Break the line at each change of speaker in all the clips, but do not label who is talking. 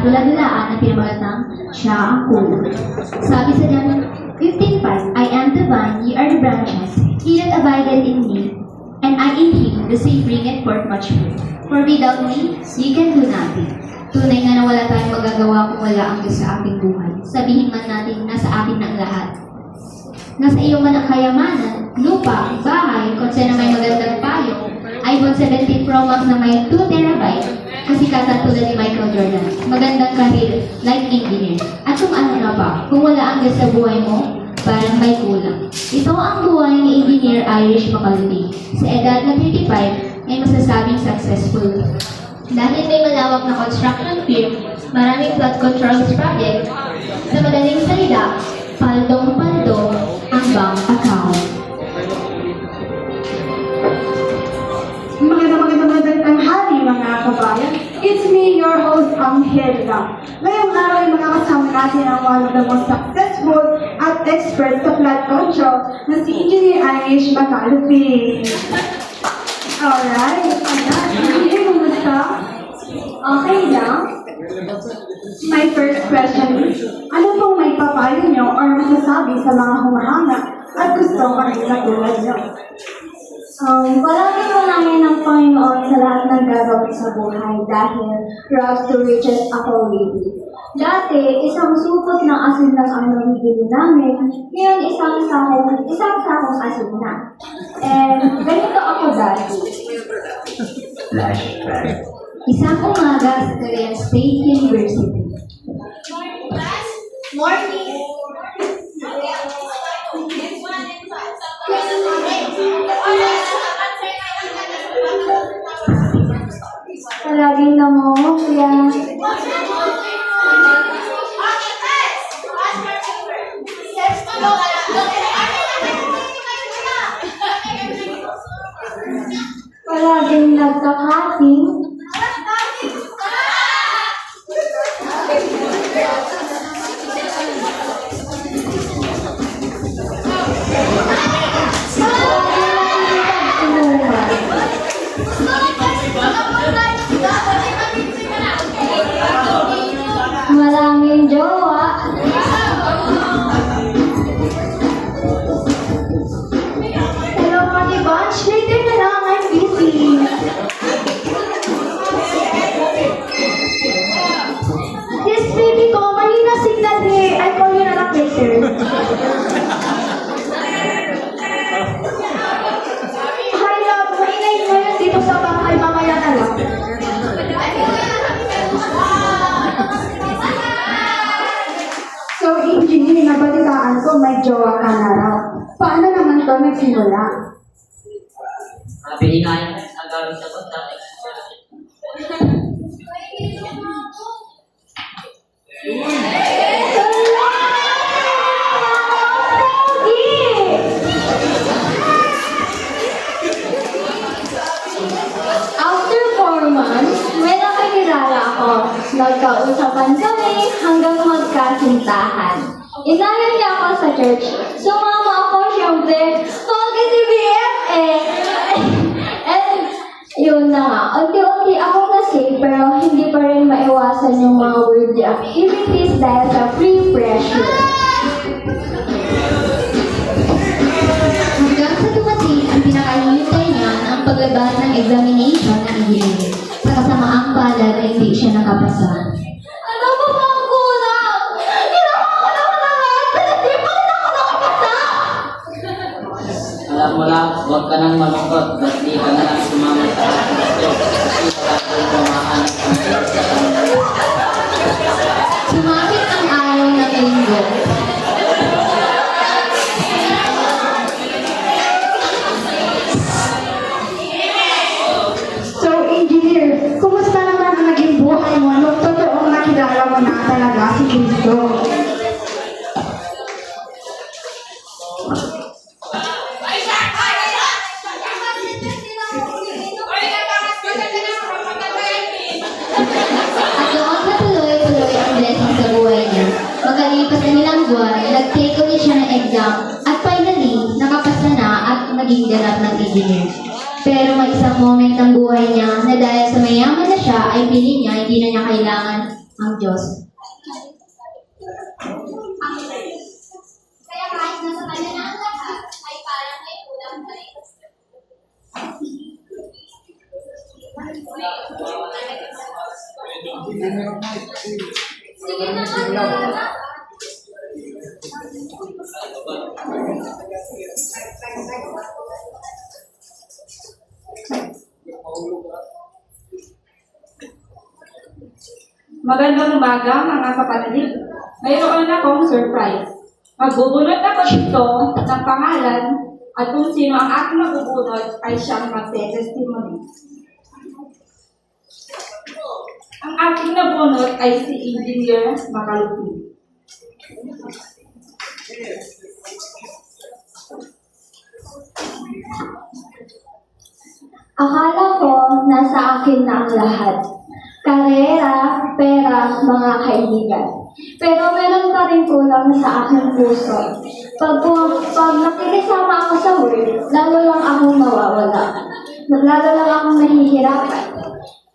tula-dulaan na pinamagatang siya ang puno. Sabi sa John 15:5, I am the vine, ye are the branches. He that abideth in me, and I in him, the same bringeth forth much fruit. For without me, ye can do nothing. Tunay nga na wala tayong magagawa kung wala ang Diyos sa ating buhay. Sabihin man natin, nasa akin ang lahat. Nasa iyo man ang kayamanan, lupa, bahay, kung saan na may magandang payo, iPhone 17 Pro Max na may 2 terabyte, kasikatan tulad ni Michael Jordan, magandang career, like engineer. At kung ano na ba, kung wala ang Diyos sa buhay mo, parang may kulang. Ito ang buhay ni Engineer Irish Macaludi. Sa edad na 35, ay masasabing successful. Dahil may malawak na construction firm, maraming flood controls project, sa madaling salita, paldong-paldo ang bank account.
Magandang tanghali mga kabayan. It's me, your host, Angelica. Ngayong araw ay makakasama natin ang one of the most successful at expert sa flood control na si Engineer Irish Macaludi. Alright, Engineer, kumusta? Okay lang? My first question is, ano pong may papayo nyo or masasabi sa mga humahanga at gusto maging katulad nyo?
Palagi po namin ng Panginoon sa lahat ng gagawin sa buhay dahil rags to riches ako really. Dati, isang supot ng asin lang ang nabibili namin, ngayon isang sakong asin na. And ganito ako dati.
Flashback.
Isang umaga sa Korean State University.
Morning! Palaging namomo, kuya. Palaging nagkakating. Maraming jowa. Hello, Money Bunch. Later na lang. I'm busy. Yes, baby ko. Mahina signal eh. I'll call you na lang later. Hi, love. Maingay ngayon dito sa bahay. Mamaya na lang.
So, Engineer, nabalitaan ko may jowa ka na raw. Paano naman to nagsimula?
Pinahinayang ang gawin sa kontak.
After 4 months, may nakakilala ako. Nagkausapan kami hanggang magkasintahan. Inaya niya ako sa church. Sumama ako, syempre. Pogi si BF eh. And yun na nga. Unti-unti ako na-save pero hindi pa rin maiwasan yung mga worldly activities dahil sa free pressure.
Hanggang sa dumating ang pinakahihintay niya na ang paglaban ng examination ng engineering. Sa kasamaang palad ay hindi siya nakapasa.
Ano ba bang kulang? Ginawa ko naman lahat pero di pa rin ako nakapasa!
Alam mo lang, huwag ka nang malungkot. Basti ka na lang sumama sa ating ito. Kasi wala kang bumahanap ng
Sumapit ang araw ng linggo.
So, Engineer, kumusta naman ang naging buhay mo nung totoong nakilala mo na talaga si Cristo?
At doon na tuloy-tuloy ang blessing sa buhay niya. Magalipas na nilang buwan, nag-take ulit siya ng exam at finally, nakapasa na at naging ganap ng engineer. Pero may isang moment ng buhay niya na dahil sa mayaman na siya ay piling niya hindi na niya kailangan ang Diyos. Kaya kahit nasa kanya na ang lahat, ay parang may kulang pa rin. Sige na nga.
Magandang umaga mga kapatid. Mayroon akong surprise. Magbubunot ako dito ng pangalan at kung sino ang aking magbubunot ay siyang magte-testimony. Ang aking nabunot ay si Engineer Macalupi.
Akala ko nasa akin na ang lahat. Karera, pera, mga kaibigan. Pero meron pa rin kulang sa aking puso. Pag nakikisama ako sa work, lalo lang akong mawawala. Lalo lang akong nahihirapan.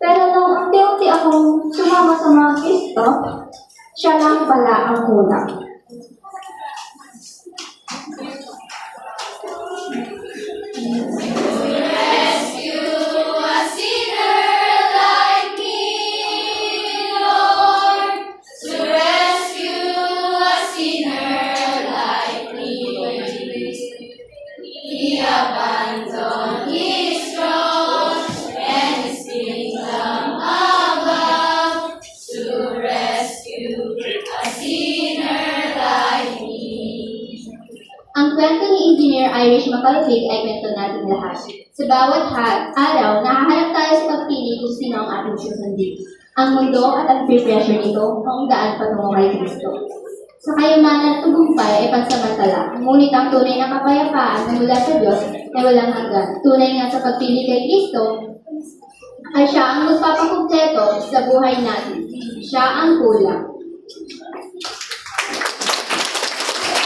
Pero nung unti-unti akong sumama sa mga Kristo, siya lang pala ang kulang.
Ang kwento ni Engineer Irish Macalupi ay kwento natin lahat. Sa bawat araw, nakahanap tayo sa pagpili kung sino ang ating susundin. Ang mundo at ang peer pressure nito ang daan patungo kay Kristo. Sa kayamanan at tagumpay ay pansamantala, ngunit ang tunay na kapayapaan na mula sa Diyos ay walang hanggan. Tunay nga sa pagpili kay Kristo ay siya ang magpapakumpleto sa buhay natin. Siya ang kulang.